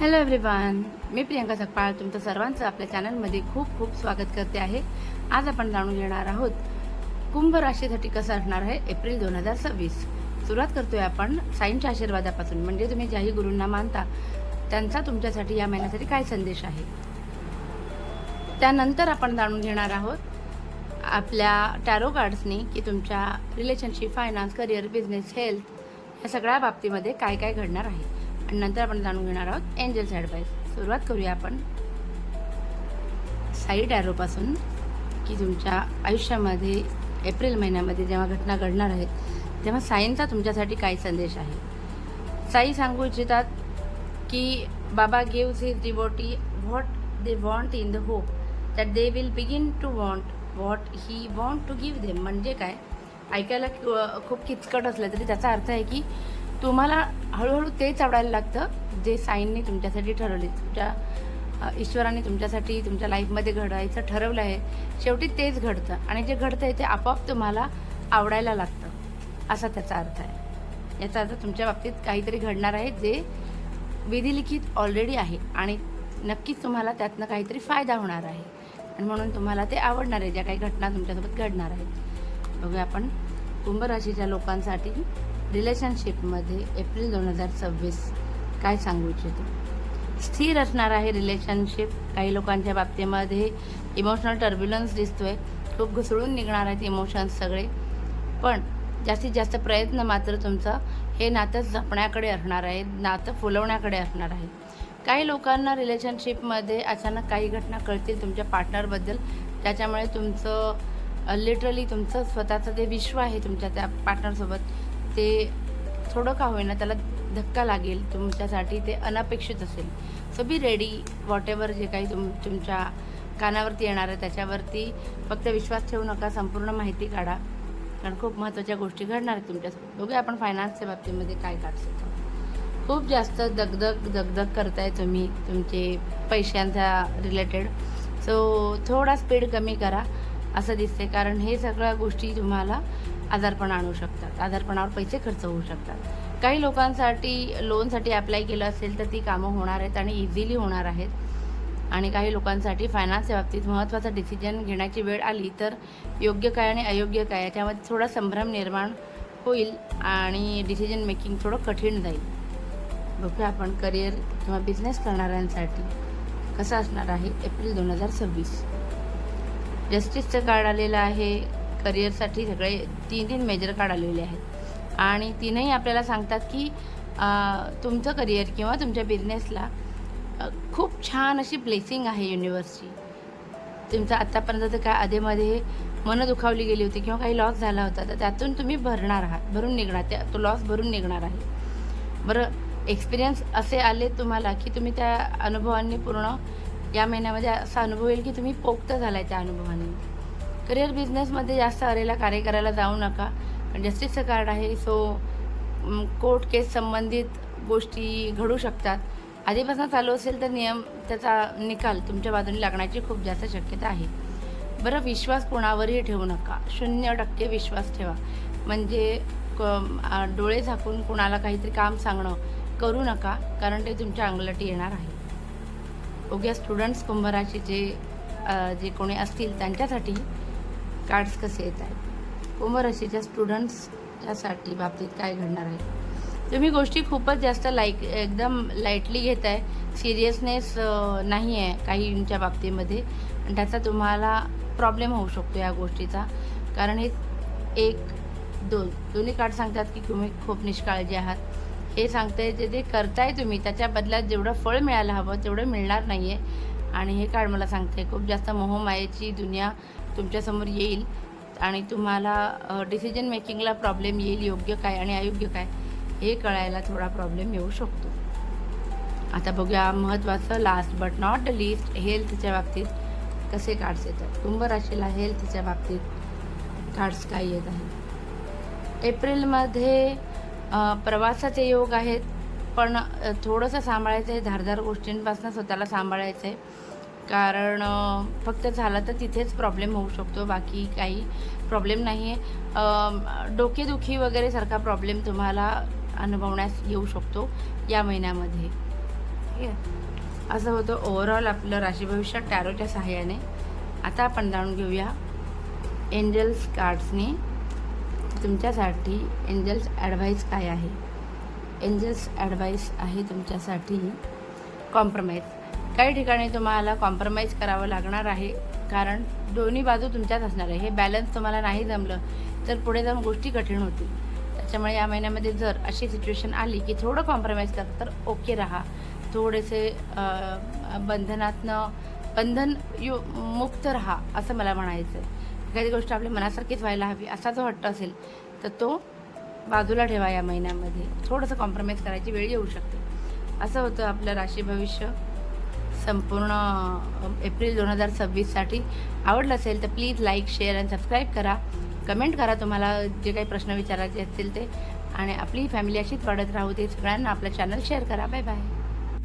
Hello everyone, मी प्रियंका सकपाळ तुमचं सर्वांचं आपल्या चॅनलमध्ये खूप खूप स्वागत करते आहे. आज आपण जाणून घेणार आहोत कुंभ राशीसाठी कसं असणार आहे एप्रिल 2026. सुरुवात करतोय आपण साईंच्या आशीर्वादापासून, म्हणजे तुम्ही ज्याही गुरूंना मानता त्यांचा तुमच्यासाठी या महिन्यासाठी काय संदेश आहे. त्यानंतर आपण जाणून घेणार आहोत आपल्या टॅरो कार्ड्सनी की तुमच्या relationship, finance, career, business, health या सगळ्या बाबतीमध्ये काय काय घडणार आहे. आणि नंतर आपण जाणून घेणार आहोत एंजल्स ॲडवाईस. सुरुवात करूया आपण साई टॅरोपासून की तुमच्या आयुष्यामध्ये एप्रिल महिन्यामध्ये जेव्हा घटना घडणार आहेत तेव्हा साईंचा तुमच्यासाठी काय संदेश आहे. साई सांगू इच्छितात की बाबा gives his devotee what they want in the hope that they will begin to want what he want to give them. म्हणजे काय, ऐकायला खूप किचकट असलं तरी त्याचा अर्थ आहे की तुम्हाला हळूहळू तेच आवडायला लागतं जे साईंनी तुमच्यासाठी ठरवले, तुमच्या ईश्वराने तुमच्यासाठी तुमच्या लाईफमध्ये घडायचं ठरवलं आहे. शेवटी तेच घडतं आणि जे घडतं आहे ते आपोआप तुम्हाला आवडायला लागतं, असा त्याचा अर्थ आहे. याचा अर्थ तुमच्या बाबतीत काहीतरी घडणार आहे जे विधिलिखित ऑलरेडी आहे आणि नक्कीच तुम्हाला त्यातनं काहीतरी फायदा होणार आहे आणि म्हणून तुम्हाला ते आवडणार आहे ज्या काही घटना तुमच्यासोबत घडणार आहेत. बघूया आपण कुंभ राशीच्या लोकांसाठी रिलेशनशिपमध्ये एप्रिल 2026 काय सांगू इच्छितो. स्थिर असणार आहे रिलेशनशिप. काही लोकांच्या बाबतीमध्ये इमोशनल टर्ब्युलन्स दिसतोय, खूप घुसळून निघणार आहेत इमोशन्स सगळे, पण जास्तीत जास्त प्रयत्न मात्र तुमचं हे नातं जपण्याकडे असणार आहे, नातं फुलवण्याकडे असणार आहे. काही लोकांना रिलेशनशिपमध्ये अचानक काही घटना कळतील तुमच्या पार्टनरबद्दल, त्याच्यामुळे तुमचं लिटरली तुमचं स्वतःचं जे विश्व आहे तुमच्या त्या पार्टनरसोबत ते थोडं का होईना त्याला धक्का लागेल, तुमच्यासाठी ते अनपेक्षित असेल. So be ready. वॉटेवर जे काही तुमच्या कानावरती येणार आहे त्याच्यावरती फक्त विश्वास ठेवू नका, संपूर्ण माहिती काढा, कारण खूप महत्त्वाच्या गोष्टी घडणार आहेत तुमच्यासोबत. बघूया आपण फायनान्सच्या बाबतीमध्ये काय काढतो. खूप जास्त दगदग करताय तुम्ही तुमचे पैशांच्या रिलेटेड, सो थोडा स्पीड कमी करा असं दिसते, कारण हे सगळ्या गोष्टी तुम्हाला आजारपण आणू शकतात, आजारपणावर पैसे खर्च होऊ शकतात. काही लोकांसाठी लोनसाठी अप्लाय केलं असेल तर ती कामं होणार आहेत आणि इझिली होणार आहेत. आणि काही लोकांसाठी फायनान्सच्या बाबतीत महत्त्वाचा डिसिजन घेण्याची वेळ आली तर योग्य काय आणि अयोग्य काय याच्यामध्ये थोडा संभ्रम निर्माण होईल आणि डिसिजन मेकिंग थोडं कठीण जाईल. बघूया आपण करिअर किंवा बिझनेस करणाऱ्यांसाठी कसं असणार आहे एप्रिल 2026. जस्टिसचं कार्ड आलेलं आहे. करिअरसाठी सगळे तीन मेजर कार्ड आलेले आहेत आणि तीनही आपल्याला सांगतात की तुमचं करिअर किंवा तुमच्या बिझनेसला खूप छान अशी ब्लेसिंग आहे युनिवर्सची. तुमचं आत्तापर्यंत काय आधीमध्ये मनं दुखावली गेली होती किंवा काही लॉस झाला होता तर त्यातून तुम्ही भरून निघणार, तो लॉस भरून निघणार आहे. बरं, एक्सपिरियन्स असे आले तुम्हाला की तुम्ही त्या अनुभवांनी पूर्ण या महिन्यामध्ये असा अनुभव येईल की तुम्ही पोक्त झाला आहे त्या अनुभवांनी. करिअर बिझनेसमध्ये जास्त अरेला कार्य करायला जाऊ नका, कारण जस्टिसचं कार्ड आहे. सो कोर्ट केस संबंधित गोष्टी घडू शकतात. आधीपासून चालू असेल तर त्याचा निकाल तुमच्या बाजूने लागण्याची खूप जास्त शक्यता आहे. बरं, विश्वास कोणावरही ठेवू नका. 0% विश्वास ठेवा. म्हणजे डोळे झाकून कोणाला काहीतरी काम सांगणं करू नका, कारण ते तुमच्या अंगलटी येणार आहे. उद्या स्टुडंट्स कुंभ राशीचे जे कोणी असतील त्यांच्यासाठी कार्ड्स कसे येत आहेत. कुंभ राशीच्या स्टुडंट्सच्यासाठी बाबतीत काय घडणार आहे. तुम्ही गोष्टी खूपच जास्त एकदम लाईटली घेत आहे, सिरियसनेस नाही आहे काहींच्या बाबतीमध्ये आणि त्याचा तुम्हाला प्रॉब्लेम होऊ शकतो या गोष्टीचा, कारण हे 1-2 दोन्ही कार्ड सांगतात की तुम्ही खूप निष्काळजी आहात. हे सांगते जे करताय तुम्ही त्याच्या बदल्यात जेवढं फळ मिळायला हवं तेवढं मिळणार नाही आहे. आणि हे कार्ड मला सांगते खूप जास्त मोहमायेची दुनिया तुमच्यासमोर येईल आणि तुम्हाला डिसिजन मेकिंगला प्रॉब्लेम येईल. योग्य काय आणि अयोग्य काय हे कळायला थोडा प्रॉब्लेम येऊ शकतो. आता बघूया महत्त्वाचं last but not the least, हेल्थच्या बाबतीत कसे कार्ड्स येतात. कुंभ राशीला हेल्थच्या बाबतीत कार्ड्स काय येत आहेत. एप्रिलमध्ये प्रवासाचे योग आहेत, पण थोडंसं सांभाळायचं आहे, धारदार गोष्टींपासून स्वतःला सांभाळायचं आहे, कारण फक्त झालं तर तिथेच प्रॉब्लेम होऊ शकतो, बाकी काही प्रॉब्लेम नाही आहे. डोकेदुखी वगैरे सारखा प्रॉब्लेम तुम्हाला अनुभवण्यास येऊ शकतो या महिन्यामध्ये. ठीक आहे. असं होतं ओव्हरऑल आपलं राशी भविष्य टॅरोच्या सहाय्याने. आता आपण जाणून घेऊया एंजल्स कार्ड्सनी तुमच्यासाठी एंजल्स ॲडवाईस काय आहे. एंजल्स ॲडवाईस आहे तुमच्यासाठी कॉम्प्रोमाइज. काही ठिकाणी तुम्हाला कॉम्प्रोमाइज करावं लागणार आहे, कारण दोन्ही बाजू तुमच्याच असणार आहे. हे बॅलन्स तुम्हाला नाही जमलं तर पुढे जाऊन गोष्टी कठीण होतील. त्याच्यामुळे या महिन्यामध्ये जर अशी सिच्युएशन आली की थोडं कॉम्प्रोमाइज करता तर ओके राहा. थोडेसे बंधन मुक्त राहा असं मला म्हणायचं आहे. एखादी गोष्ट आपल्या मनासारखीच व्हायला हवी असा जो हट्ट असेल तर तो बाजूला ठेवा. या महिन्यामध्ये थोडंसं कॉम्प्रोमाइज करायची वेळ येऊ शकते. असं होतं आपलं राशी भविष्य संपूर्ण एप्रिल 2026साठी. आवडलं असेल तर प्लीज लाईक, शेअर आणि सबस्क्राईब करा. कमेंट करा तुम्हाला जे काही प्रश्न विचारायचे असतील ते. आणि आपली फॅमिली अशीच वाढत राहू दे. सगळ्यांना आपलं चॅनल शेअर करा. Bye bye.